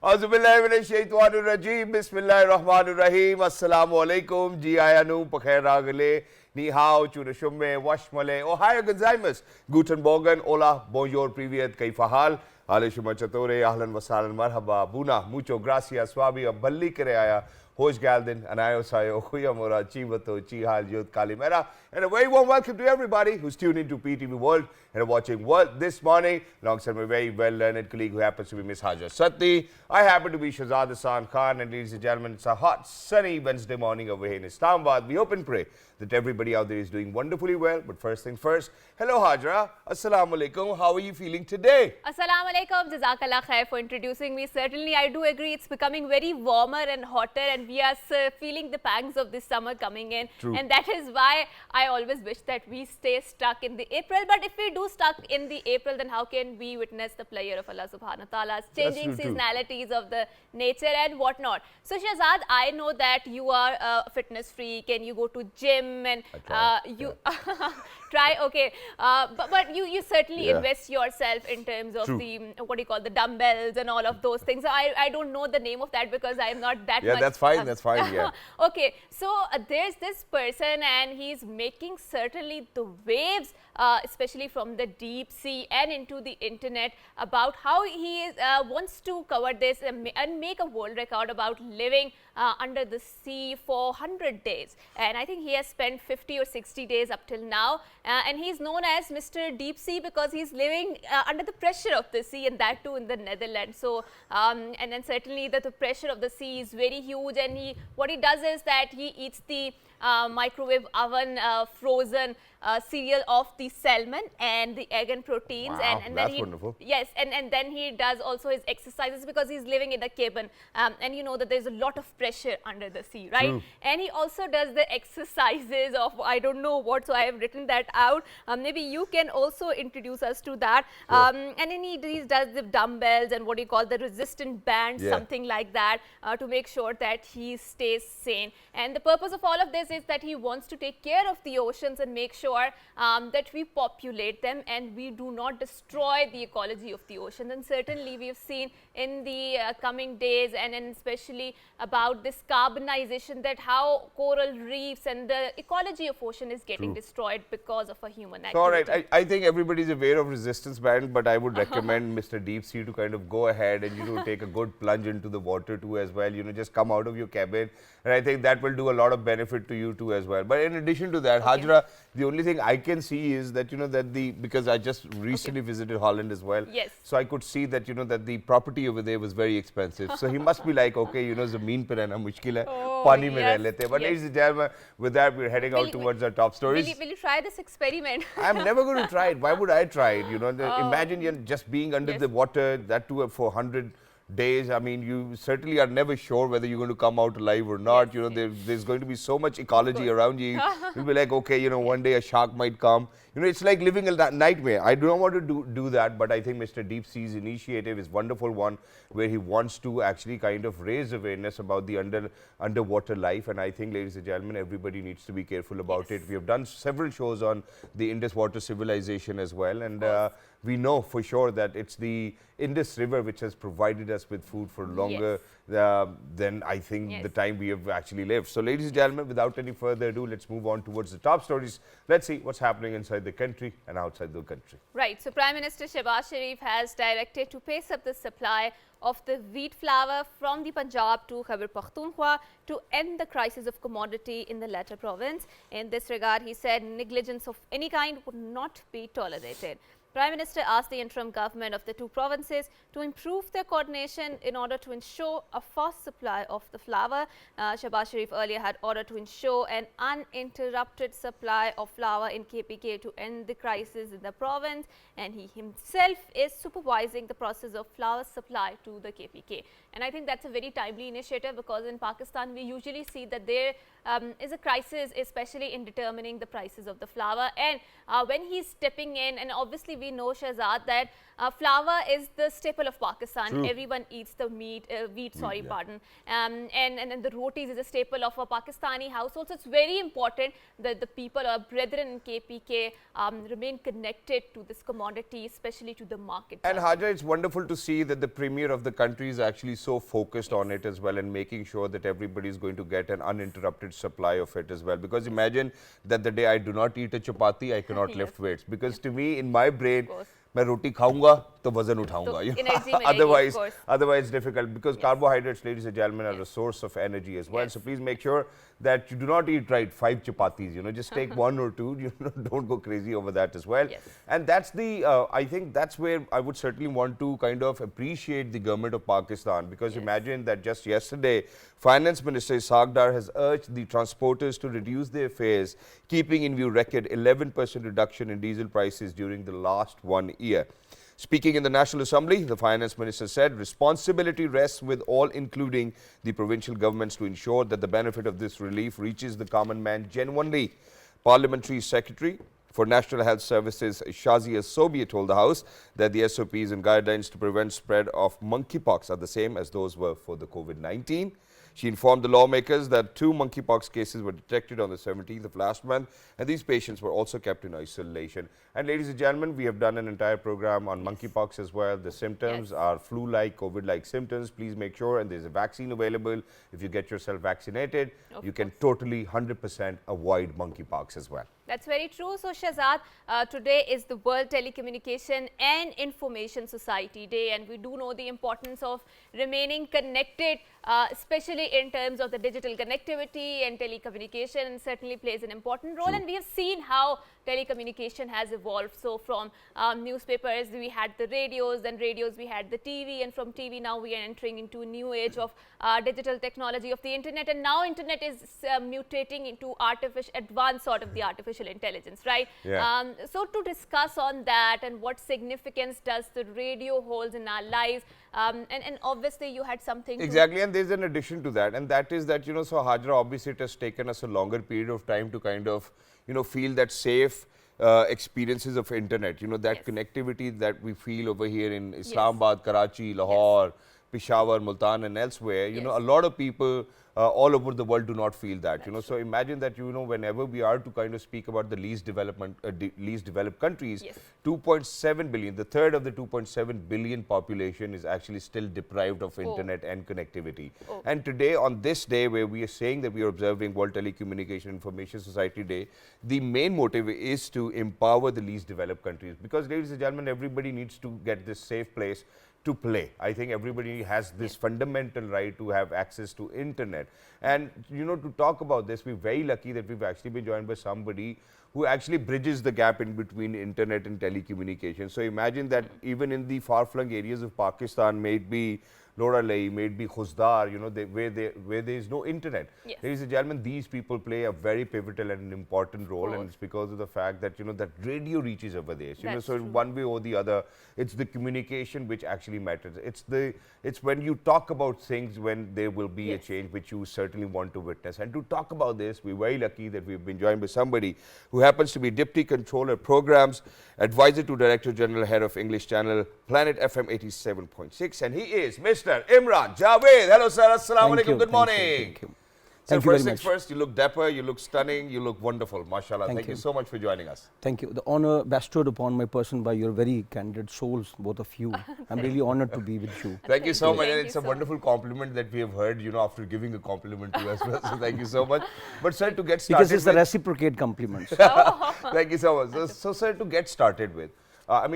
Auzubillahiminash-shaytanir-rajeem. Bismillahir-rahmanir-rahim. Assalamu-alaikum. Ji ayanu, pakhair ragale, ni hao, chunashumme, washmale, ohio gozaimasu, guten morgen, hola, bonjour, privyet, kaifa hal? Ale shuma chatore, ahlan wa sahlan, marhaba, buna, mucho gracias, swabi, balli kare aya. Hoş geldin, anayo sayo, huyamura, chivato, chihal, yut, kalimera. And a very warm welcome to everybody who's tuned into PTV World and are watching World this morning. Alongside my very well-learned colleague who happens to be Miss Haja Satti. I happen to be Shahzad Hassan Khan, and ladies and gentlemen, it's a hot, sunny Wednesday morning over here in Islamabad. We hope and pray that everybody out there is doing wonderfully well. But first things first, hello Hajra, Assalamu alaikum. How are you feeling today? Assalamu alaikum. Jazakallah khair for introducing me. Certainly, I do agree. It's becoming very warmer and hotter, and we are feeling the pangs of this summer coming in. True. And that is why I always wish that we stay stuck in the April. But if we do stuck in the April, then how can we witness the pleasure of Allah subhanahu wa ta'ala's changing seasonalities of the nature and whatnot? So Shahzad, I know that you are a fitness freak and you go to gym and you try, okay, but you certainly invest yourself in terms of the, what do you call, the dumbbells and all of those things. I don't know the name of that because I am not that much. Yeah, that's fine, that's fine, yeah. Okay, so there's this person and he's making certainly the waves, especially from the deep sea and into the internet, about how he is, wants to cover this and make a world record about living under the sea for 100 days. And I think he has spent 50 or 60 days up till now. And he's known as Mr. Deep Sea because he's living under the pressure of the sea, and that too in the Netherlands. So, and then certainly the pressure of the sea is very huge, and what he does is that he eats the microwave oven frozen cereal of the salmon and the egg and proteins. Wow, and that's then wonderful. Yes, and then he does also his exercises because he's living in a cabin, and you know that there's a lot of pressure under the sea, right? True. And he also does the exercises of I don't know what, so I have written that out. Maybe you can also introduce us to that. And then he does the dumbbells and what do you call the resistant bands, something like that, to make sure that he stays sane. And the purpose of all of this is that he wants to take care of the oceans and make sure that we populate them and we do not destroy the ecology of the ocean. And certainly we've seen in the coming days and especially about this carbonization, that how coral reefs and the ecology of ocean is getting destroyed because of a human activity. All right, I think everybody's aware of resistance band, but I would recommend Mr. Deep Sea to kind of go ahead and take a good plunge into the water too as well. Just come out of your cabin, and I think that will do a lot of benefit to you too as well. But in addition to that, Hajra, the only thing I can see is that because I just recently visited Holland as well. Yes. So I could see that that the property over there was very expensive. So he must be like, okay, zameen pe rehna mushkil hai, pani mein reh lete. But ladies and gentlemen, with that we're heading out towards our top stories. Will you try this experiment? I'm never going to try it. Why would I try it? Imagine you're just being under the water, that too for 100 days. I mean, you certainly are never sure whether you're going to come out alive or not. There's going to be so much ecology around you. You'll be like, okay, one day a shark might come. It's like living a nightmare. I do not want to do that, but I think Mr. Deep Sea's initiative is a wonderful one, where he wants to actually kind of raise awareness about the underwater life. And I think, ladies and gentlemen, everybody needs to be careful about it. We have done several shows on the Indus water civilization as well, and we know for sure that it's the Indus River which has provided us with food for longer than I think the time we have actually lived. So, ladies and gentlemen, without any further ado, let's move on towards the top stories. Let's see what's happening inside the country and outside the country. Right. So, Prime Minister Shehbaz Sharif has directed to pace up the supply of the wheat flour from the Punjab to Khyber Pakhtunkhwa to end the crisis of commodity in the latter province. In this regard, he said negligence of any kind would not be tolerated. Prime Minister asked the interim government of the two provinces to improve their coordination in order to ensure a fast supply of the flour. Shehbaz Sharif earlier had ordered to ensure an uninterrupted supply of flour in KPK to end the crisis in the province, and he himself is supervising the process of flour supply to the KPK. And I think that's a very timely initiative, because in Pakistan we usually see that there is a crisis, especially in determining the prices of the flour. And when he's stepping in, and obviously we know, Shahzad, that flour is the staple of Pakistan. True. Everyone eats the wheat, sorry, pardon. And the rotis is a staple of a Pakistani household. So it's very important that the people, our brethren in KPK, remain connected to this commodity, especially to the market. And Haja, it's wonderful to see that the Premier of the country is actually so focused on it as well, and making sure that everybody is going to get an uninterrupted supply of it as well. Because imagine that the day I do not eat a chapati, I cannot lift weights. Because to me, in my brain, मैं रोटी खाऊंगा तो वजन उठाऊंगा. Otherwise difficult, because carbohydrates, ladies and gentlemen, are a source of energy as well. So please make sure that you do not eat 5 chapatis. Just take 1 or 2. Don't go crazy over that as well. And that's the I think that's where I would certainly want to kind of appreciate the government of Pakistan, because imagine that just yesterday, Finance Minister Ishaq Dar has urged the transporters to reduce their fares, keeping in view record 11% reduction in diesel prices during the last 1 year. Speaking in the National Assembly, the Finance Minister said responsibility rests with all, including the provincial governments, to ensure that the benefit of this relief reaches the common man genuinely. Parliamentary Secretary for National Health Services Shazia Sobia told the House that the SOPs and guidelines to prevent spread of monkeypox are the same as those were for the COVID-19. She informed the lawmakers that 2 monkeypox cases were detected on the 17th of last month, and these patients were also kept in isolation. And ladies and gentlemen, we have done an entire program on monkeypox as well. The symptoms are flu-like, COVID-like symptoms. Please make sure, and there's a vaccine available. If you get yourself vaccinated, you can totally 100% avoid monkeypox as well. That's very true. So, Shahzad, today is the World Telecommunication and Information Society Day, and we do know the importance of remaining connected, especially in terms of the digital connectivity, and telecommunication certainly plays an important role. And we have seen how telecommunication has evolved. So from newspapers we had the radios, then radios we had the TV, and from TV now we are entering into a new age of digital technology of the internet, and now internet is mutating into advanced sort of the artificial intelligence, right? So to discuss on that and what significance does the radio holds in our lives, and obviously you had something exactly, and there's an addition to that, and that is that, so Hajra, obviously it has taken us a longer period of time to kind of feel that safe experiences of internet, that connectivity that we feel over here in Islamabad, Karachi, Lahore, Peshawar, Multan and elsewhere. A lot of people all over the world do not feel that. So imagine that, whenever we are to kind of speak about the least developed countries, 2.7 billion, the third of the 2.7 billion population is actually still deprived of internet and connectivity. And today, on this day where we are saying that we are observing World Telecommunication Information Society Day, the main motive is to empower the least developed countries, because, ladies and gentlemen, everybody needs to get this safe place to play. I think everybody has this fundamental right to have access to internet. And, to talk about this, we're very lucky that we've actually been joined by somebody who actually bridges the gap in between internet and telecommunication. So imagine that even in the far-flung areas of Pakistan, may it be Loralai, may it be Khuzdar, where there is no internet. Ladies and gentlemen, these people play a very pivotal and an important role, and it's because of the fact that, that radio reaches over there. So in one way or the other, it's the communication which actually matters. It's when you talk about things when there will be a change which you certainly want to witness. And to talk about this, we're very lucky that we've been joined by somebody who happens to be Deputy Controller Programs, Advisor to Director General, Head of English Channel, Planet FM 87.6, and he is Mr. Imran Javed. Hello, sir. Assalamu alaikum. Good morning. Thank you. So Thank you first very things much. first, you look dapper, you look stunning, you look wonderful. MashaAllah. Thank you so much for joining us. Thank you. The honor bestowed upon my person by your very candid souls, both of you. I'm really honored to be with you. Thank you so much. Thank And you it's a so wonderful compliment that we have heard, after giving a compliment to you as well. So thank you so much. But sir, to get started Because it's the reciprocate compliments. Thank you so much. So sir, to get started with,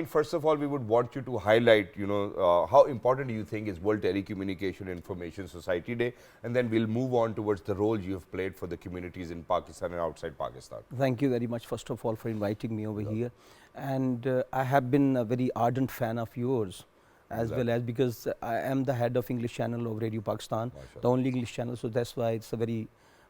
first of all, we would want you to highlight, how important do you think is World Telecommunication Information Society Day, and then we'll move on towards the role you have played for the communities in Pakistan and outside Pakistan. Thank you very much, first of all, for inviting me over here. And I have been a very ardent fan of yours, as well as because I am the head of English channel of Radio Pakistan, the only English channel, so that's why it's a very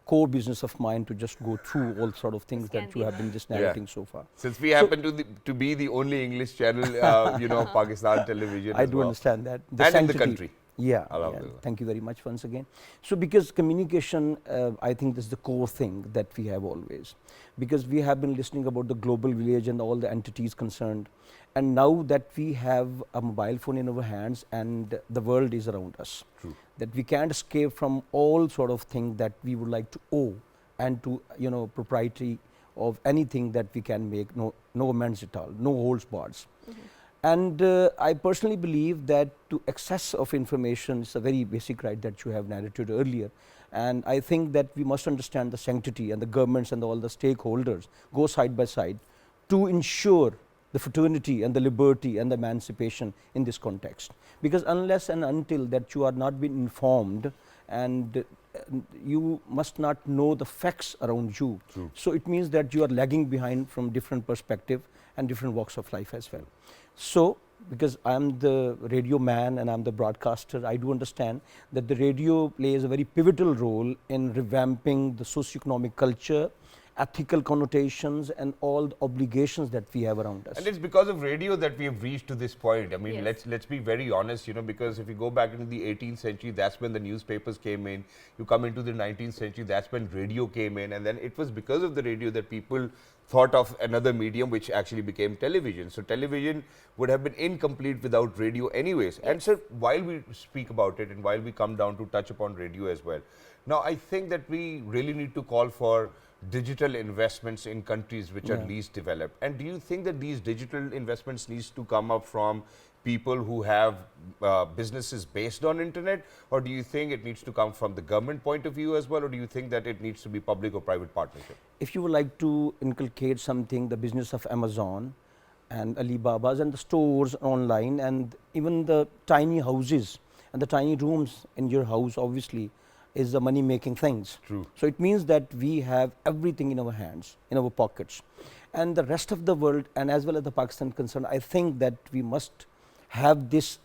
core business of mine to just go through all sort of things that you have been just narrating so far. Since we happen to be the only English channel, of Pakistan television I do understand that. And in the country. Yeah, Alhamdulillah. thank you very much once again. So because communication, I think this is the core thing that we have always. Because we have been listening about the global village and all the entities concerned. And now that we have a mobile phone in our hands and the world is around us. True. That we can't escape from all sort of thing that we would like to owe and to, proprietary of anything that we can make, no amends at all, no holds bars. And I personally believe that to access of information is a very basic right that you have narrated earlier. And I think that we must understand the sanctity, and the governments and all the stakeholders go side by side to ensure the fraternity and the liberty and the emancipation in this context. Because unless and until that you are not being informed, and you must not know the facts around you. True. So it means that you are lagging behind from different perspective and different walks of life as well. So because I am the radio man and I am the broadcaster, I do understand that the radio plays a very pivotal role in revamping the socio-economic culture, ethical connotations and all the obligations that we have around us. And it's because of radio that we have reached to this point. I mean, Yes. let's be very honest, because if you go back into the 18th century, that's when the newspapers came in. You come into the 19th century, that's when radio came in. And then it was because of the radio that people thought of another medium which actually became television. So television would have been incomplete without radio anyways. And so while we speak about it and while we come down to touch upon radio as well, now I think that we really need to call for digital investments in countries which are least developed. And do you think that these digital investments needs to come up from people who have businesses based on internet, or do you think it needs to come from the government point of view as well, or do you think that it needs to be public or private partnership? If you would like to inculcate something, the business of Amazon and Alibaba's and the stores online and even the tiny houses and the tiny rooms in your house obviously is the money making things. True. So it means that we have everything in our hands, in our pockets. And the rest of the world and as well as the Pakistan concerned, I think that we must have this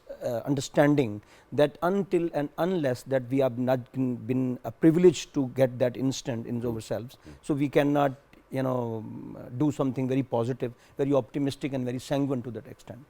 understanding that until and unless that we have not been privileged to get that instant in ourselves, so we cannot do something very positive, very optimistic and very sanguine to that extent.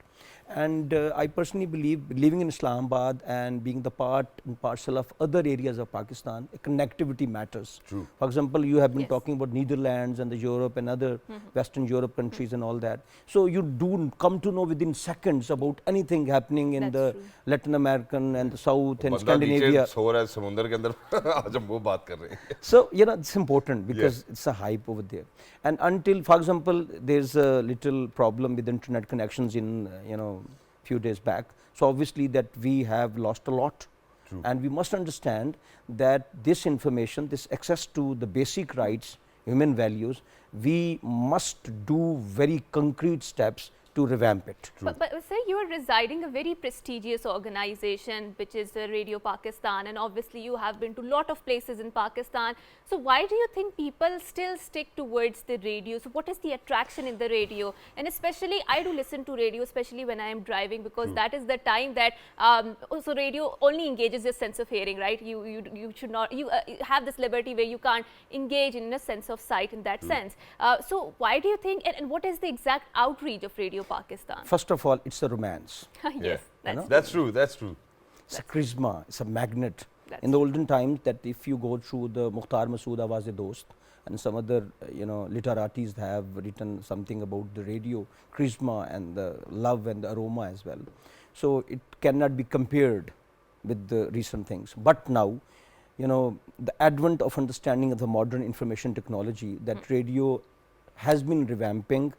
And I personally believe, living in Islamabad and being the part and parcel of other areas of Pakistan, connectivity matters. True. For example, you have been Yes. talking about Netherlands and the Europe and other Western Europe countries and all that. So you do come to know within seconds about anything happening in That's the true. Latin American and the South and बंदा Scandinavia. नीचे सो रहा है समुंदर के अंदर आज हम वो बात कर रहे हैं. So, it's important because it's a hype over there. And until, for example, there's a little problem with internet connections in, few days back. So, obviously that we have lost a lot. True. And we must understand that this information, this access to the basic rights, human values, we must do very concrete steps to revamp it. But sir, you are residing a very prestigious organization, which is Radio Pakistan, and obviously you have been to a lot of places in Pakistan. So why do you think people still stick towards the radio? So what is the attraction in the radio? And especially, I do listen to radio, especially when I am driving, because that is the time that also radio only engages your sense of hearing, right? You should not, you have this liberty where you can't engage in a sense of sight in that sense. So why do you think, and what is the exact outreach of Radio Pakistan? First of all, it's a romance. Yes, Yeah. that's That's true. That's true. It's a charisma, it's a magnet. That's In the olden times, that if you go through the Mukhtar Masood Awaz-e-Dost and some other, literatis have written something about the radio, charisma and the love and the aroma as well. So it cannot be compared with the recent things. But now, the advent of understanding of the modern information technology, that radio has been revamping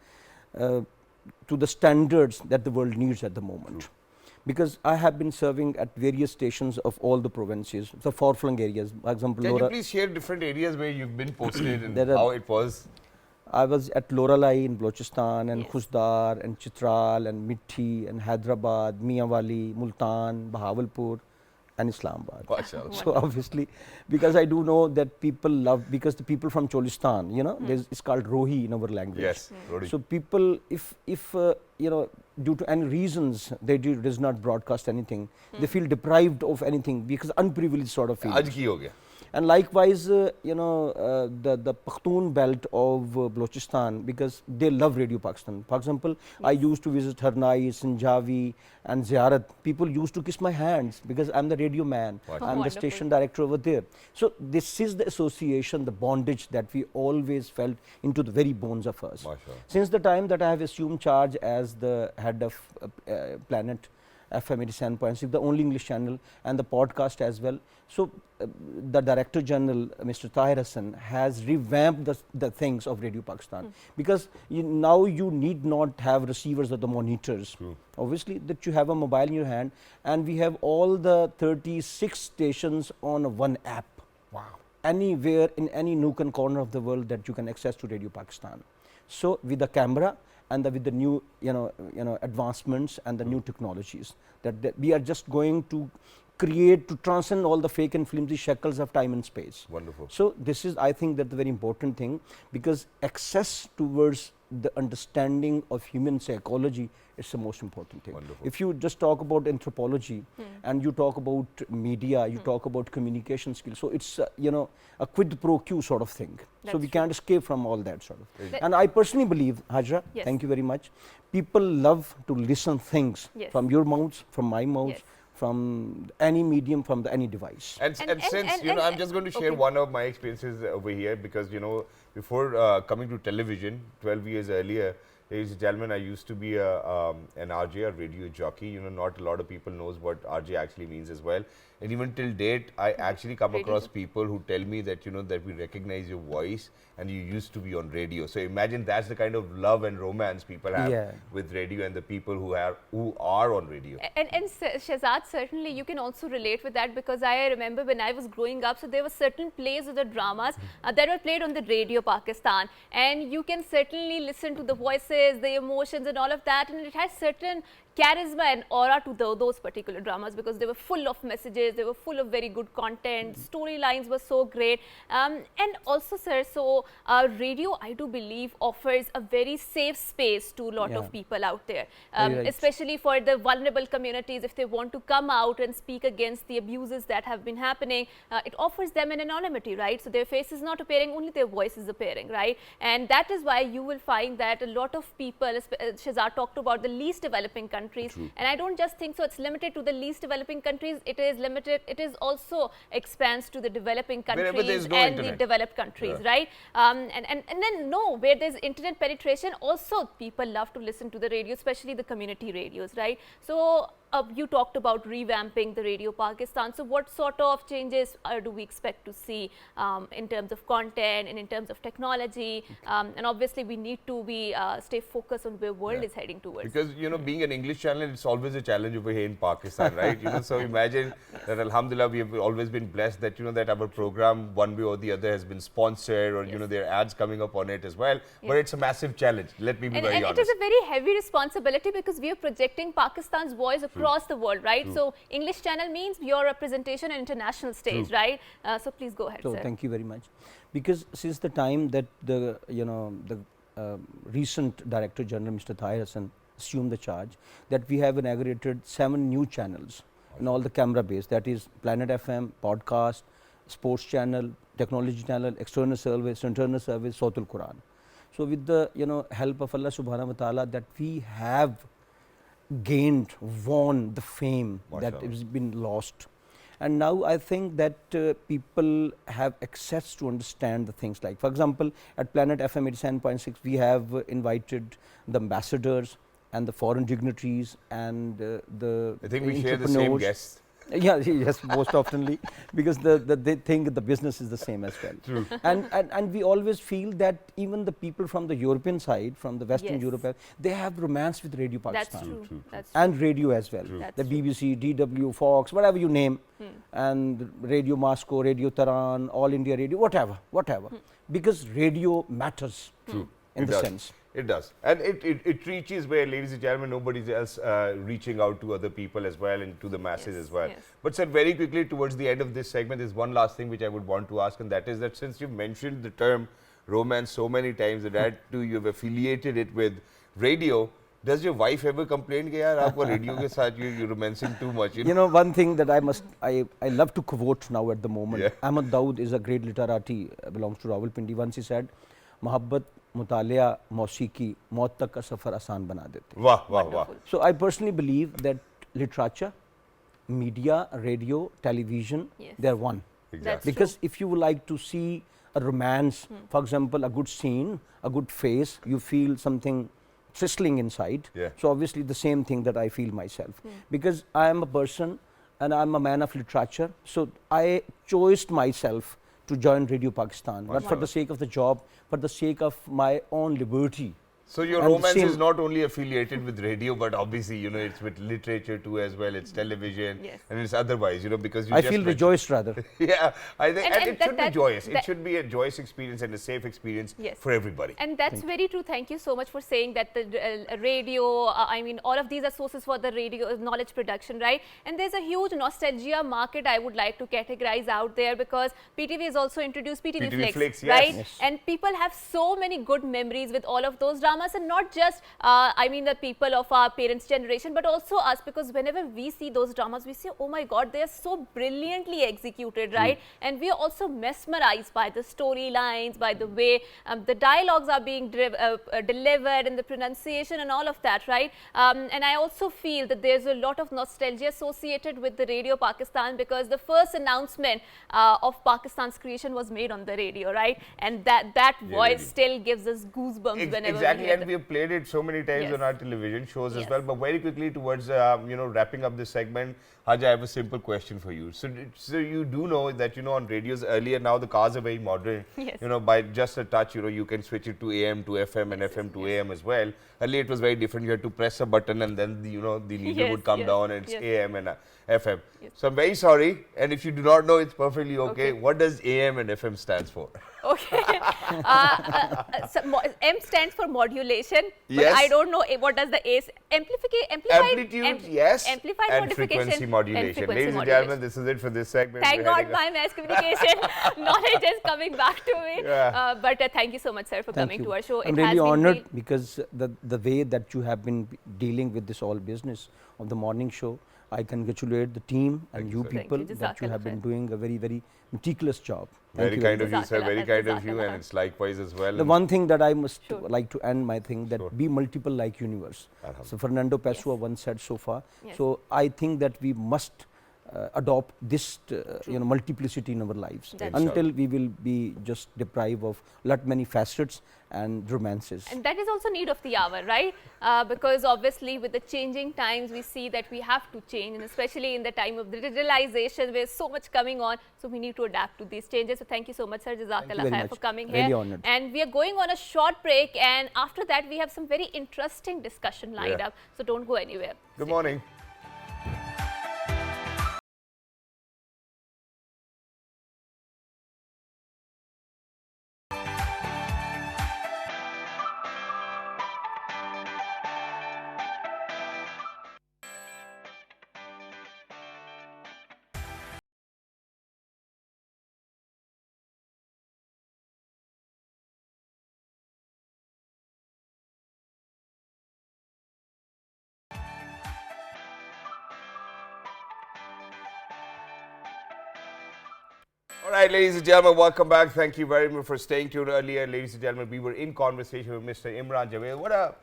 to the standards that the world needs at the moment. Because I have been serving at various stations of all the provinces, the far-flung areas. For example, Can you please share different areas where you've been posted and There are- how it was? I was at Loralai in Balochistan and Yes. Khuzdar and Chitral and Mithi and Hyderabad, Mianwali, Multan, Bahawalpur and Islamabad. MashaAllah. So obviously, because I do know that people love, because the people from Cholistan, it's called Rohi in our language. Yes, Rodi. So people, if due to any reasons they does not broadcast anything, they feel deprived of anything because unprivileged sort of feeling. आज की हो गया. And likewise, the Pakhtun belt of Balochistan, because they love Radio Pakistan. For example, I used to visit Harnai, Sinjawi and Ziyarat. People used to kiss my hands because I'm the radio man. Wow. I'm the Wonderful. station director over there. So this is the association, the bondage that we always felt into the very bones of us. Mashallah. Since the time that I have assumed charge as the head of Planet FM 87.6, the only English channel, and the podcast as well. So the Director General, Mr. Tahir Hassan, has revamped the things of Radio Pakistan, because now you need not have receivers or the monitors. True. Obviously, that you have a mobile in your hand, and we have all the 36 stations on one app. Wow. Anywhere in any nook and corner of the world that you can access to Radio Pakistan. So with the camera and with the new advancements and the new technologies that we are just going to create to transcend all the fake and flimsy shackles of time and space. Wonderful. So this is, I think, that the very important thing, because access towards the understanding of human psychology is the most important thing. Wonderful. If you just talk about anthropology and you talk about media, you talk about communication skills, so it's a quid pro quo sort of thing. So we can't escape from all that sort of thing. And I personally believe, Hajra, Yes. thank you very much, people love to listen things Yes. from your mouths, from my mouth, Yes. from any medium, from any device. And since, I'm just going to share okay. one of my experiences over here, because, before coming to television 12 years earlier, ladies and gentlemen, I used to be an RJ, a radio jockey. Not a lot of people knows what RJ actually means as well. And even till date, I actually come Radio. across people who tell me that, that we recognize your voice and you used to be on radio. So imagine that's the kind of love and romance people have Yeah. with radio, and the people who are on radio. And Shahzad, certainly you can also relate with that, because I remember when I was growing up, so there were certain plays or the dramas that were played on the Radio Pakistan, and you can certainly listen to the voices, the emotions and all of that, and it has certain charisma and aura to those particular dramas, because they were full of messages, they were full of very good content, storylines were so great. And also, sir, so radio, I do believe, offers a very safe space to a lot of people out there, Right. especially for the vulnerable communities. If they want to come out and speak against the abuses that have been happening, it offers them an anonymity, right? So their face is not appearing, only their voice is appearing, right? And that is why you will find that a lot of people, Shahzad talked about the least developing countries, and I don't just think so it's limited to the least developing countries, it is limited, it is also expands to the developing Wherever countries there's no and the internet. developed countries, Yeah. right? And then no, where there's internet penetration, also people love to listen to the radio, especially the community radios, right? So you talked about revamping the Radio Pakistan. So what sort of changes do we expect to see in terms of content and in terms of technology? And obviously we need to be stay focused on where world is heading towards. Because, being an English channel, it's always a challenge over here in Pakistan, right? So imagine that, alhamdulillah, we have always been blessed that, that our program, one way or the other, has been sponsored, or, there are ads coming up on it as well. But it's a massive challenge, let me be very And honest. it is a very heavy responsibility, because we are projecting Pakistan's voice across the world, right? So English channel means your representation on international stage, right? So please go ahead, So sir. thank you very much, because since the time that the recent Director General, Mr. Tahir Hassan, assumed the charge, that we have inaugurated 7 new channels in all the camera base, that is Planet FM, podcast, sports channel, technology channel, external service, internal service, Sautul Quran. So with the help of Allah subhanahu wa ta'ala, that we have won the fame that Mashallah. has been lost. And now I think that people have access to understand the things, like, for example, at Planet FM 87.6, we have invited the ambassadors and the foreign dignitaries and the I think we share the same entrepreneurs. guests. Yeah, yes, most oftenly, because they think the business is the same as well. True. And we always feel that even the people from the European side, from the Western Yes. Europe, they have romance with Radio That's Pakistan. true. That's true. And radio as well. That's The true. BBC, DW, Fox, whatever you name, and Radio Moscow, Radio Tehran, All India Radio, whatever. Because radio matters in It the does. sense. It does. And it reaches where, ladies and gentlemen, nobody's else reaching out to other people as well and to the masses Yes, as well. yes. But sir, very quickly towards the end of this segment, there's one last thing which I would want to ask, and that is that since you've mentioned the term romance so many times, that too you've affiliated it with radio, Does your wife ever complain कि यार आपको radio के साथ you're romancing too much? You know, one thing that I love to quote now at the moment. Yeah. Ahmad Daud is a great literati, belongs to Rawalpindi. Once he said, "Mohabbat, mutaliya, mausiqui, maut tak ka safar aasan bana dete." वाह वाह वाह. So I personally believe that literature, media, radio, television, Yes. they are one. That's Because if you would like to see a romance, for example, a good scene, a good face, you feel something sizzling inside. Yeah. So obviously the same thing that I feel myself. Because I am a person and I am a man of literature. So I chose myself to join Radio Pakistan, not for the sake of the job, for the sake of my own liberty. So your And romance same- is not only affiliated with radio, but obviously, you know, it's with literature too as well. It's television, Yes. and it's otherwise, you know, because you I just feel mentioned- rejoiced rather. Yeah, I think, And- and and it should be that- joyous. It that- should be a joyous experience and a safe experience Yes. for everybody. And that's very true. Thank you so much for saying that the radio, I mean, all of these are sources for the radio knowledge production, right? And there's a huge nostalgia market I would like to categorize out there, because PTV has also introduced PTV, PTV Flix, Flix, yes. right? Yes. And people have so many good memories with all of those dramas, and not just, I mean, the people of our parents' generation, but also us, because whenever we see those dramas, we say, oh my God, they are so brilliantly executed, right? And we are also mesmerized by the storylines, by the way the dialogues are being delivered, and the pronunciation and all of that, right? And I also feel that there's a lot of nostalgia associated with the Radio Pakistan, because the first announcement of Pakistan's creation was made on the radio, right? And that voice really. still gives us goosebumps whenever Exactly, we hear and we have played it so many times Yes. on our television shows as Yes. well. But very quickly, towards you know, wrapping up this segment, Haja, I have a simple question for you. So you do know that, you know, on radios earlier, now the cars are very modern. Yes. You know, by just a touch, you know, you can switch it to AM to FM and FM to AM as well. Earlier, it was very different. You had to press a button, and then you know the needle Yes, would come yes, down, and it's yes. AM and FM. Yes. So I'm very sorry, and if you do not know, it's perfectly okay. Okay. What does AM and FM stands for? Okay. M stands for modulation. But Yes. I don't know what does the A amplified Amplitude, yes, amplified and modification frequency modulation. and frequency Ladies and modulation. gentlemen, this is it for this segment. Thank We're God heading my mass communication knowledge is coming back to me. Yeah. But thank you so much, sir, for Thank coming you. to our show. I'm It has really been honored real- because the way that you have been dealing with this all business of the morning show. I congratulate the team and Thank you you, sir. people Thank you. that you have been Jazakallah doing a very, very meticulous job. Thank Very you kind very of much. you, sir. Very Jazakallah, kind of you, and jazakallah. it's likewise as well. The one thing that I must Sure. like to end my thing, that Sure. be multiple like universe. So Fernando Pessoa once said so far. Yes. So I think that we must adopt this you know, multiplicity in our lives That's until we will be just deprived of lot many facets and romances. And that is also need of the hour, right? Because obviously with the changing times, we see that we have to change, and especially in the time of digitalization, where so much coming on, so we need to adapt to these changes. So thank you so much, sir. Jazakallah very khair much. for coming Really here. honored. And we are going on a short break, and after that we have some very interesting discussion lined Yeah. up. So don't go anywhere. Good morning. All right, ladies and gentlemen, welcome back. Thank you very much for staying tuned earlier. Ladies and gentlemen, we were in conversation with Mr. Imran Javed.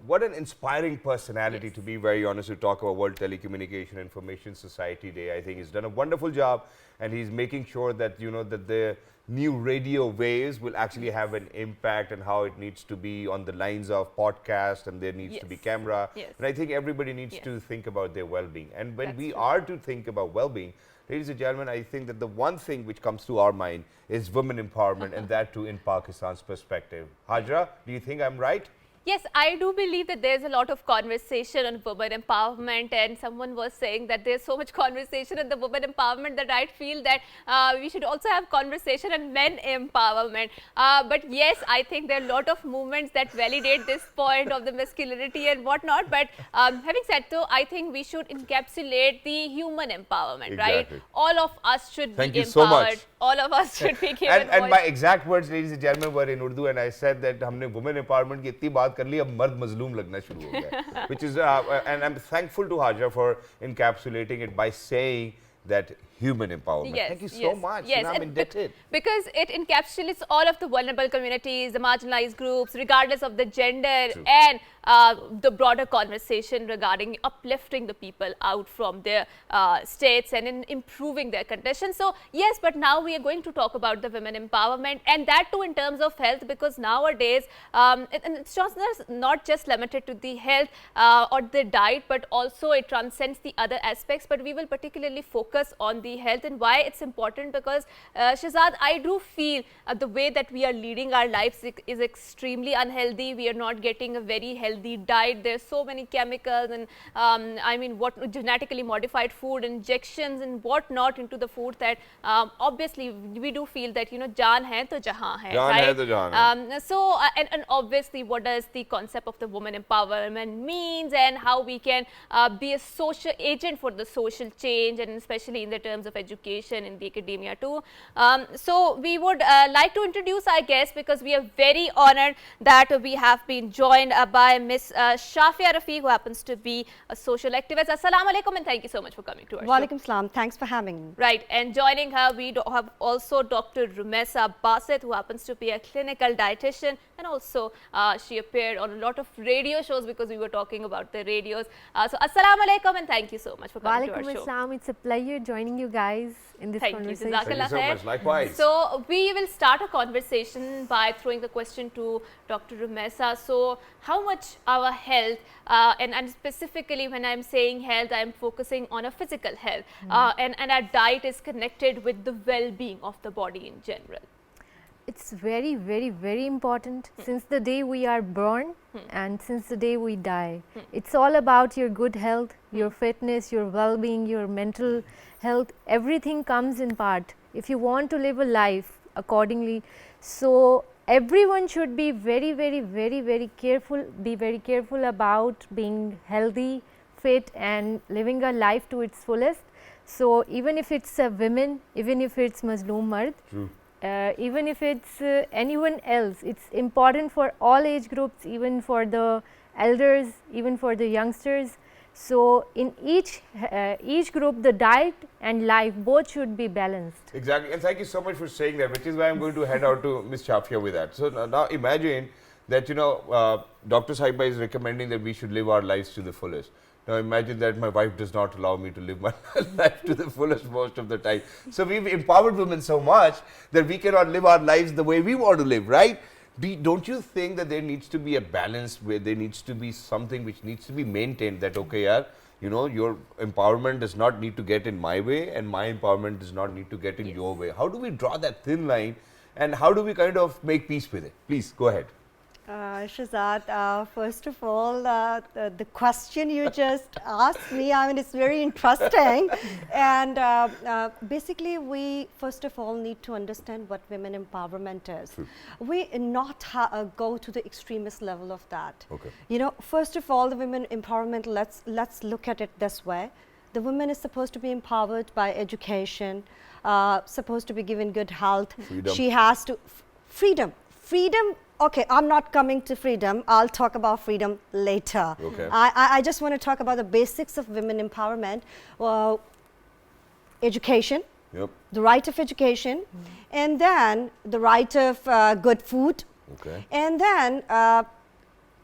What an inspiring personality, to be very honest, to talk about World Telecommunication Information Society Day. I think he's done a wonderful job, and he's making sure that, you know, that the new radio waves will actually have an impact and how it needs to be on the lines of podcast, and there needs to be Yes. camera. Yes. And I think everybody needs Yes. to think about their well-being. And when That's we true. are to think about well-being, ladies and gentlemen, I think that the one thing which comes to our mind is women empowerment, and that too in Pakistan's perspective. Hajra, do you think I'm right? Yes, I do believe that there's a lot of conversation on women empowerment, and someone was saying that there's so much conversation on the women empowerment that I feel that we should also have conversation on men empowerment. But yes, I think there are a lot of movements that validate this point of the masculinity and whatnot. But having said so, I think we should encapsulate the human empowerment, Exactly. right? All of us should Thank be you so empowered. much. all of us should be given and voice. my exact words, ladies and gentlemen, were in Urdu, and I said that हमने women empowerment की इतनी बात कर ली, अब मर्द मजलूम लगना शुरू हो गया, which is and I'm thankful to Haja for encapsulating it by saying that human empowerment. Yes, Thank you so yes, much. yes, I'm indebted. because it encapsulates all of the vulnerable communities, the marginalized groups, regardless of the gender, True. and the broader conversation regarding uplifting the people out from their states and in improving their conditions. So yes, but now we are going to talk about the women empowerment, and that too in terms of health, because nowadays and it's just not just limited to the health or the diet, but also it transcends the other aspects. But we will particularly focus on the health and why it's important, because Shahzad, I do feel the way that we are leading our lives is extremely unhealthy. We are not getting a very healthy diet. There's so many chemicals and I mean what genetically modified food, injections and what not into the food, that obviously we do feel that, you know, jaan hai to jahan hai, Jaan right? hai to jahan hai. So and obviously what does the concept of the woman empowerment means, and how we can be a social agent for the social change, and especially in the terms of education in the academia too. So we would like to introduce our guest, because we are very honored that we have been joined by Miss Shafia Rafiq, who happens to be a social activist. Assalamu alaikum, and thank you so much for coming to our show. Walaikum salam. Thanks for having me. Right, and joining her we have also Dr. Rumesa Basit, who happens to be a clinical dietitian, and also she appeared on a lot of radio shows, because we were talking about the radios. So assalamu alaikum, and thank you so much for coming to our Walaikum show. assalam. It's a pleasure joining you guys in this Thank you. conversation. Jazakallah Thank you so khair. much. Likewise. So we will start a conversation by throwing the question to Dr. Rumesa. So how much our health, and specifically when I'm saying health, I'm focusing on a physical health, and our diet is connected with the well-being of the body in general. It's very, very, very important since the day we are born and since the day we die. It's all about your good health, your fitness, your well-being, your mental health. Everything comes in part if you want to live a life accordingly. So everyone should be very, very, very, very careful, be very careful about being healthy, fit and living a life to its fullest. So even if it's a women, even if it's Mazloom Mard, True. even if it's anyone else, it's important for all age groups, even for the elders, even for the youngsters. So in each group, the diet and life both should be balanced. Exactly, and thank you so much for saying that, which is why I'm going to head out to Ms. Shafia with that. So now imagine that, you know, Dr. Saiba is recommending that we should live our lives to the fullest. Now imagine that my wife does not allow me to live my life to the fullest most of the time. So we've empowered women so much that we cannot live our lives the way we want to live, right? Don't you think that there needs to be a balance, where there needs to be something which needs to be maintained, that okay, yaar, you know, your empowerment does not need to get in my way and my empowerment does not need to get in your way. How do we draw that thin line, and how do we kind of make peace with it? Please go ahead. Shahzad, first of all, the question you just asked me, I mean, it's very interesting. And basically, we first of all need to understand what women empowerment is. True. We not go to the extremist level of that. Okay. You know, first of all, the women empowerment, let's look at it this way. The woman is supposed to be empowered by education, supposed to be given good health. Freedom. She has to, freedom. Okay, I'm not coming to freedom. I'll talk about freedom later. Okay. I just want to talk about the basics of women empowerment. Education, Yep. the right of education, and then the right of good food, Okay. and then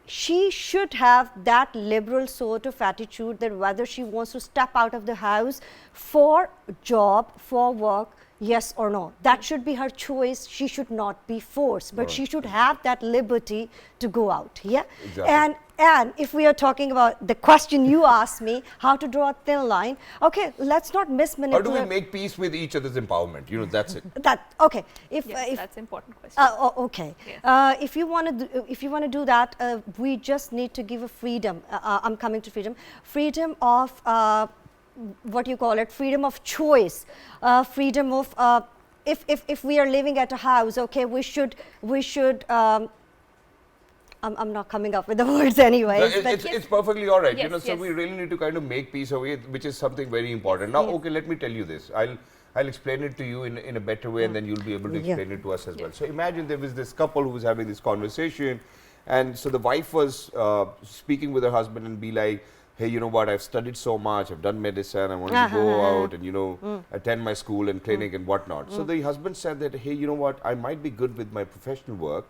she should have that liberal sort of attitude that whether she wants to step out of the house for job, for work, yes or no. That should be her choice. She should not be forced, but she should have that liberty to go out. Yeah. Exactly. And if we are talking about the question you asked me, how to draw a thin line, okay, let's not How mismanipulate. do we make peace with each other's empowerment? You know, that's it. that? Okay, Yes, if that's an important question. okay. Yes. If you want to do that, we just need to give a freedom. I'm coming to freedom. Freedom of what you call it? Freedom of choice. Freedom of if we are living at a house, okay, we should. I'm not coming up with the words anyways. No, it's perfectly all right. Yes, you know, so yes. we really need to kind of make peace of it, which is something very important. Now, Yes. okay, let me tell you this. I'll explain it to you in a better way, and then you'll be able to explain it to us as well. So imagine there was this couple who was having this conversation, and so the wife was speaking with her husband and be like, hey, you know what, I've studied so much, I've done medicine, I want to go out and, you know, attend my school and clinic and whatnot. So the husband said that, hey, you know what, I might be good with my professional work,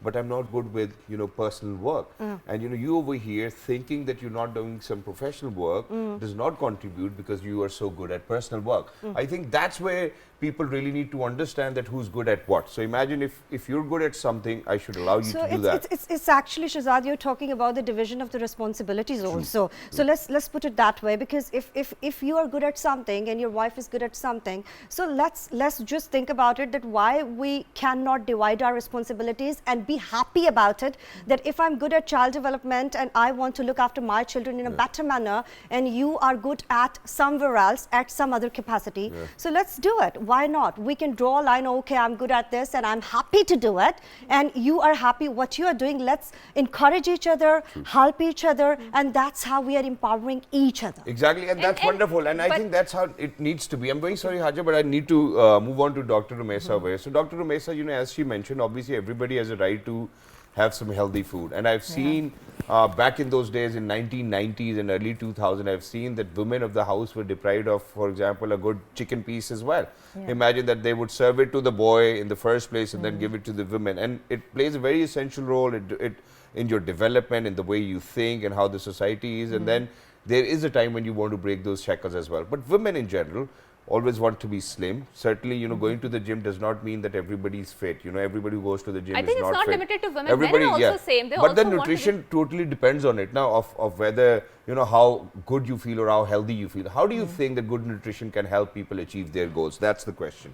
but I'm not good with, you know, personal work. And, you know, you over here thinking that you're not doing some professional work does not contribute because you are so good at personal work. I think that's where people really need to understand that who's good at what. So imagine if you're good at something, I should allow you to do that. It's actually, Shahzad, you're talking about the division of the responsibilities also. So let's put it that way, because if you are good at something and your wife is good at something, so let's just think about it, that why we cannot divide our responsibilities and be happy about it, that if I'm good at child development and I want to look after my children in a better manner, and you are good at somewhere else at some other capacity, so let's do it. Why not? We can draw a line, okay, I'm good at this and I'm happy to do it, and you are happy what you are doing. Let's encourage each other, help each other, and that's how we are empowering each other. Exactly, and that's wonderful, and I think that's how it needs to be. I'm very sorry, Haja, but I need to move on to Dr. Rumesa. So Dr. Rumesa, you know, as she mentioned, obviously everybody has a right to have some healthy food, and I've seen back in those days in 1990s and early 2000, I've seen that women of the house were deprived of, for example, a good chicken piece as well. Imagine that they would serve it to the boy in the first place and then give it to the women, and it plays a very essential role in your development, in the way you think and how the society is, and then there is a time when you want to break those shackles as well. But women in general always want to be slim. Certainly, you know, going to the gym does not mean that everybody is fit. You know, everybody who goes to the gym I is think not it's not fit. limited to women. Everybody, Men are also same. They but the also want to nutrition totally depends on it now, of whether, you know, how good you feel or how healthy you feel. How do you think that good nutrition can help people achieve their goals? That's the question.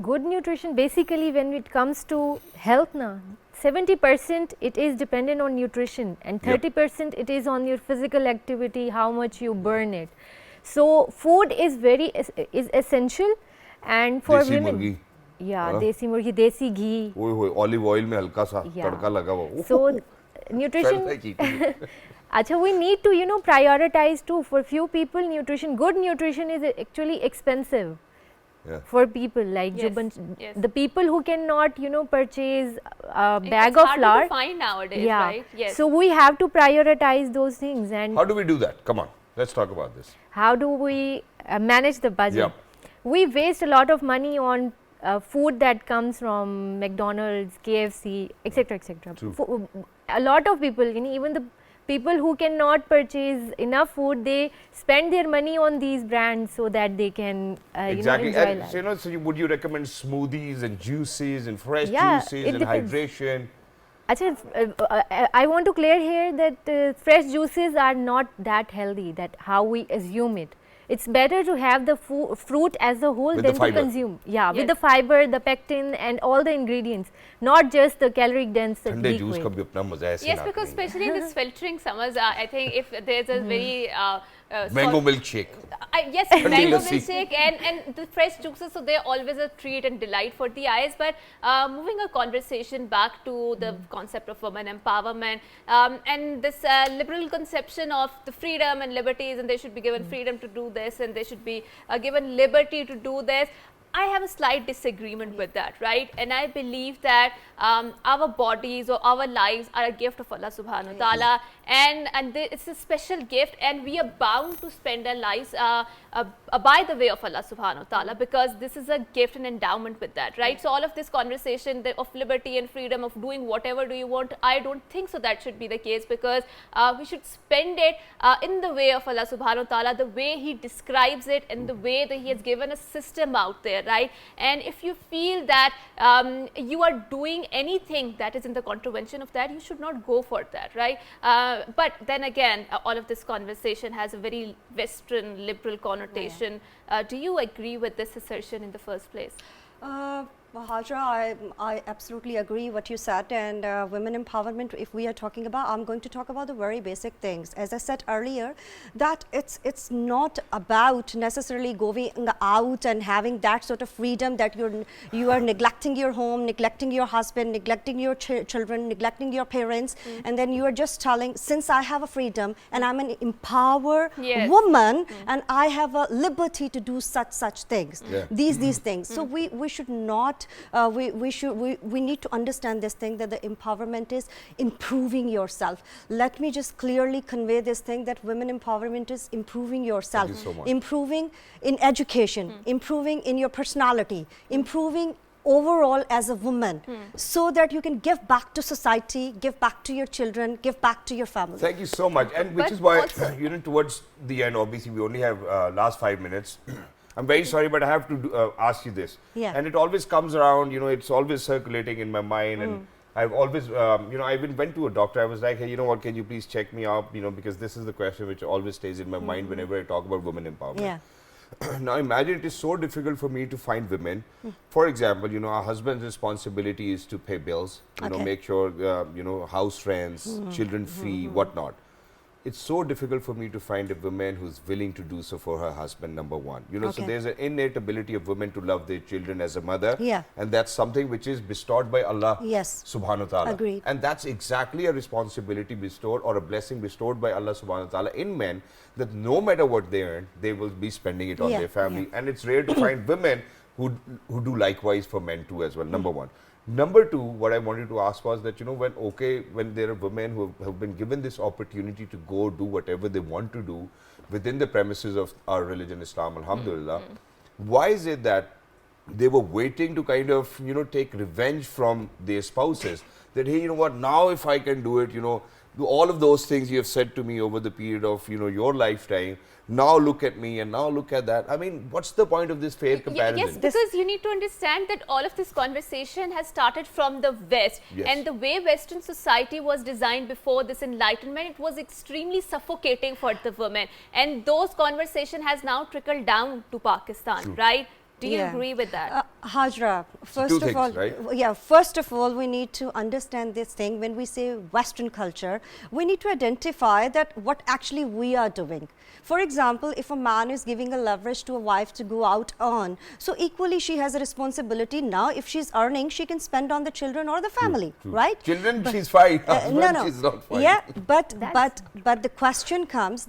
Good nutrition, basically when it comes to health, 70% it is dependent on nutrition, and 30% it is on your physical activity, how much you burn it. So food is is essential, and for Desi women, murgi. desi murgi, desi ghee. Olive oil mein halka sa tadka laga hua. So nutrition. Felt like eating it. Acha, we need to, you know, prioritize too. For few people, good nutrition is actually expensive. For people like the people who cannot, you know, purchase a bag of flour. It's hard to find nowadays, right? Yes. So we have to prioritize those things. And how do we do that? Come on, let's talk about this. How do we manage the budget? We waste a lot of money on food that comes from McDonald's, KFC, etc., etc. A lot of people, you know, even the people who cannot purchase enough food, they spend their money on these brands so that they can exactly. You know, enjoy life. So, you know, so would you recommend smoothies and juices and fresh juices and hydration? Achha, I want to clear here that fresh juices are not that healthy, that how we assume it. It's better to have the fruit as a whole than to consume. With the fiber, the pectin and all the ingredients, not just the caloric dense juice ka bhi apna maza hai. Yes, because especially in this filtering summers, I think if there's a very mango milkshake. Yes, mango milkshake and the fresh juices, so they're always a treat and delight for the eyes. But moving a conversation back to the concept of women empowerment and this liberal conception of the freedom and liberties, and they should be given freedom to do this and they should be given liberty to do this. I have a slight disagreement with that, right? And I believe that our bodies or our lives are a gift of Allah subhanahu wa ta'ala, and it's a special gift, and we are bound to spend our lives by the way of Allah subhanahu wa ta'ala, because this is a gift and endowment with that, right? So all of this conversation of liberty and freedom of doing whatever do you want, I don't think so that should be the case, because we should spend it in the way of Allah subhanahu wa ta'ala, the way He describes it and the way that He has given a system out there, right? And if you feel that you are doing anything that is in the contravention of that, you should not go for that, right? But then again, all of this conversation has a very Western liberal connotation. Do you agree with this assertion in the first place? Hajra, I absolutely agree what you said, and women empowerment, if we are talking about, I'm going to talk about the very basic things. As I said earlier, that it's not about necessarily going out and having that sort of freedom that you are neglecting your home, neglecting your husband, neglecting your children, neglecting your parents, and then you are just telling, since I have a freedom and I'm an empowered woman and I have a liberty to do such things, these things. So we should not we need to understand this thing, that the empowerment is improving yourself. Let me just clearly convey this thing, that women empowerment is improving yourself, Thank you so much. improving in education, improving in your personality, improving overall as a woman, so that you can give back to society, give back to your children, give back to your family. Thank you so much. And which But is why, also- towards the end, obviously, we only have last 5 minutes. I'm very sorry, but I have to ask you this. Yeah. And it always comes around, it's always circulating in my mind. And I've always, I even went to a doctor. I was like, hey, you know what, can you please check me up? Because this is the question which always stays in my mind whenever I talk about women empowerment. Yeah. Now imagine it is so difficult for me to find women. For example, our husband's responsibility is to pay bills, Okay. make sure, house rents, children fee, whatnot. It's so difficult for me to find a woman who's willing to do so for her husband, number one. So Okay. there's an innate ability of women to love their children as a mother. Yeah. And that's something which is bestowed by Allah Yes. subhanahu wa ta'ala. Agreed. And that's exactly a responsibility bestowed or a blessing bestowed by Allah subhanahu wa ta'ala in men, that no matter what they earn, they will be spending it on Yeah, their family. And it's rare to find women who do likewise for men too as well, number one. Number two, what I wanted to ask was that, when there are women who have been given this opportunity to go do whatever they want to do within the premises of our religion, Islam, alhamdulillah, why is it that they were waiting to kind of, take revenge from their spouses? That, hey, you know what, now if I can do it, do all of those things you have said to me over the period of, your lifetime, now look at me and now look at that. I mean, what's the point of this fair comparison? Yes, because you need to understand that all of this conversation has started from the West. Yes. And the way Western society was designed before this enlightenment, it was extremely suffocating for the women. And those conversation has now trickled down to Pakistan, right? Do you Yeah. agree with that? Hajra, first two of things, all, right? first of all, we need to understand this thing. When we say Western culture, we need to identify that what actually we are doing. For example, if a man is giving a leverage to a wife to go out on, so equally she has a responsibility. Now, if she's earning, she can spend on the children or the family, right? Children, she's fine. Husband, No, she's not fine. Yeah, but That's- the question comes.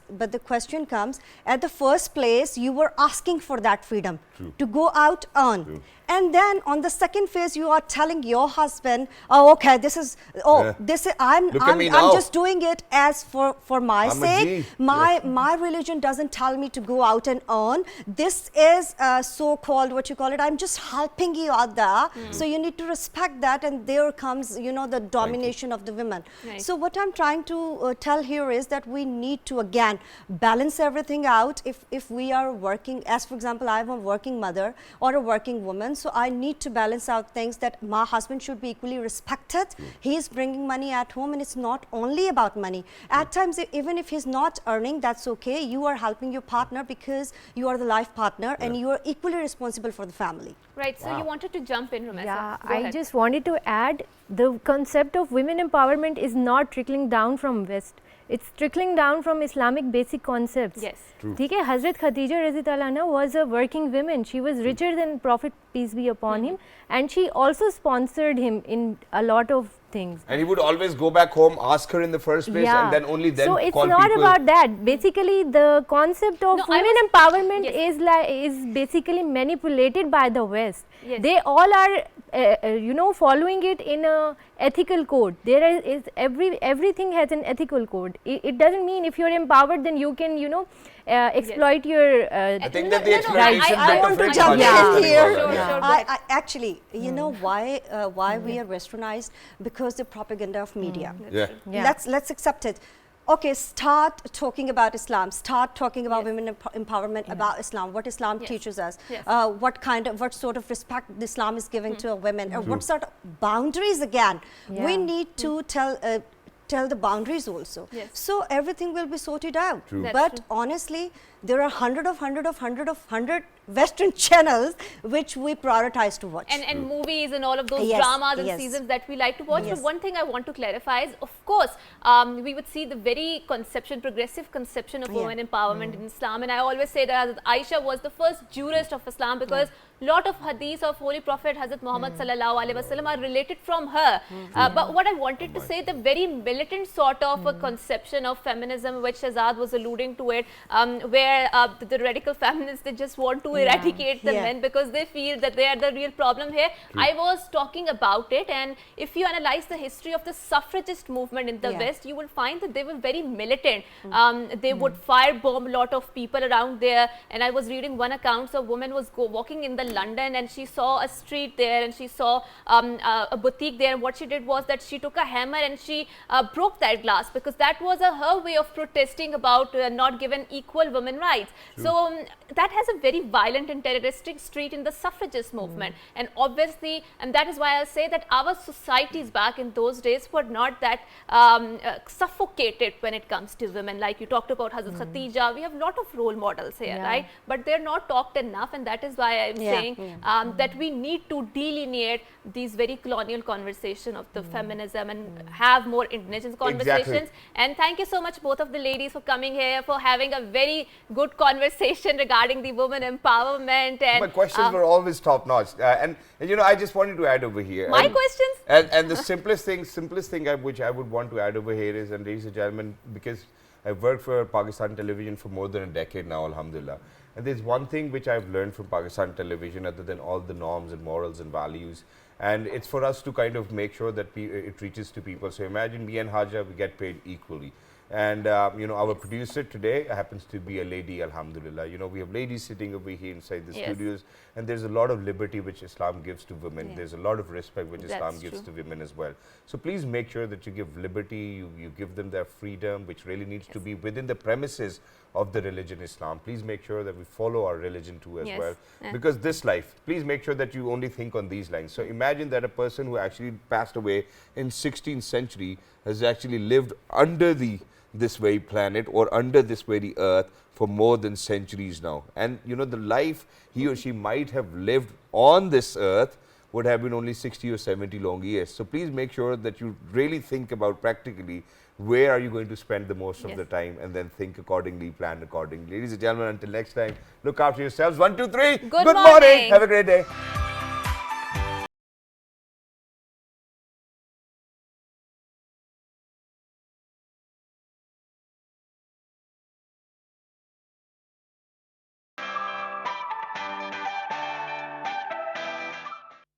At the first place, you were asking for that freedom to go out on, and then on the second phase, you are telling your husband, "Oh, okay, this is I'm Look at me now. just doing it as for my I'm a sake. G. My religion doesn't tell me to go out and earn. This is so-called what you call it. I'm just helping you out there. So you need to respect that, and there comes the domination of the women. Right. So what I'm trying to tell here is that we need to again balance everything out. If we are working, as for example, I'm a working mother or a working woman, so I need to balance out things that my husband should be equally respected. He is bringing money at home, and it's not only about money. At times, even if he's not earning, that's okay. You are helping your partner because you are the life partner, and you are equally responsible for the family. Right, so you wanted to jump in, Ramesa. Yeah, Go I ahead. just wanted to add, the concept of women empowerment is not trickling down from West. It's trickling down from Islamic basic concepts. Yes. ठीक है, Hazrat Khadija Razi Ta'ala Anha was a working woman. She was richer than Prophet, peace be upon him, and she also sponsored him in a lot of things. And he would always go back home, ask her in the first place, and then only then so it's call not people. about that. Basically, the concept of No, I women was- empowerment yes. is basically manipulated by the West. Yes. They all are following it in a ethical code. There is everything has an ethical code. It doesn't mean if you're empowered, then you can exploit your. I think that the No, no, explanation I bit want of to it jump was in really here. important. Sure, I actually, you know why we are westernized? Because the propaganda of media. Yeah. Yeah. Let's accept it. Okay, start talking about Islam. Start talking about women empowerment, about Islam. What Islam teaches us. Yes. What sort of respect Islam is giving to a women. What sort of boundaries again. We need to tell the boundaries also. Yes. So everything will be sorted out. True. That's But true. honestly, there are hundred Western channels which we prioritize to watch. And movies and all of those Yes, dramas and yes. seasons that we like to watch. Yes. But one thing I want to clarify is, of course, we would see the very progressive conception of Yeah. women empowerment in Islam. And I always say that Hazrat Aisha was the first jurist of Islam, because lot of hadiths of Holy Prophet Hazrat Muhammad sallallahu alaihi wasallam are related from her. But what I wanted to say, the very militant sort of a conception of feminism, which Shahzad was alluding to it, where the radical feminists, they just want to eradicate the Yeah. men because they feel that they are the real problem here. I was talking about it, and if you analyze the history of the suffragist movement in the Yeah. West, you will find that they were very militant. They would firebomb a lot of people around there. And I was reading one account, so a woman was walking in the London, and she saw a street there, and she saw a boutique there. And what she did was that she took a hammer and she broke that glass, because that was her way of protesting about not given equal women rights. So that has a very violent and terroristic streak in the suffragist movement. And obviously, and that is why I say that our societies back in those days were not that suffocated when it comes to women. Like you talked about Hazrat Khatija, we have a lot of role models here, Yeah. right? But they're not talked enough, and that is why I'm Yeah. saying that we need to delineate these very colonial conversation of the feminism and have more indigenous conversations. And thank you so much, both of the ladies, for coming here, for having a very good conversation regarding the women empowerment. And My questions were always top notch, and you know, I just wanted to add over here. my and, questions? And the simplest thing which I would want to add over here is, and ladies and gentlemen, because I've worked for Pakistan television for more than a decade now, alhamdulillah. And there's one thing which I've learned from Pakistan television, other than all the norms and morals and values, and it's for us to kind of make sure that it reaches to people. So imagine me and Haja, we get paid equally. And you know, our producer today happens to be a lady, alhamdulillah. You know, we have ladies sitting over here inside the Yes. studios, and there's a lot of liberty which Islam gives to women. Yeah. There's a lot of respect which That's Islam gives true. to women as well. So please make sure that you give liberty, you give them their freedom, which really needs to be within the premises of the religion Islam. Please make sure that we follow our religion too as Yes. well. Yeah. Because this life, please make sure that you only think on these lines. So imagine that a person who actually passed away in 16th century has actually lived under this very planet or under this very earth for more than centuries now. And you know, the life he or she might have lived on this earth would have been only 60 or 70 long years. So please make sure that you really think about practically where are you going to spend the most of Yes. the time, and then think accordingly, plan accordingly. Ladies and gentlemen, until next time, look after yourselves. 1, 2, 3. Good morning. morning. Have a great day.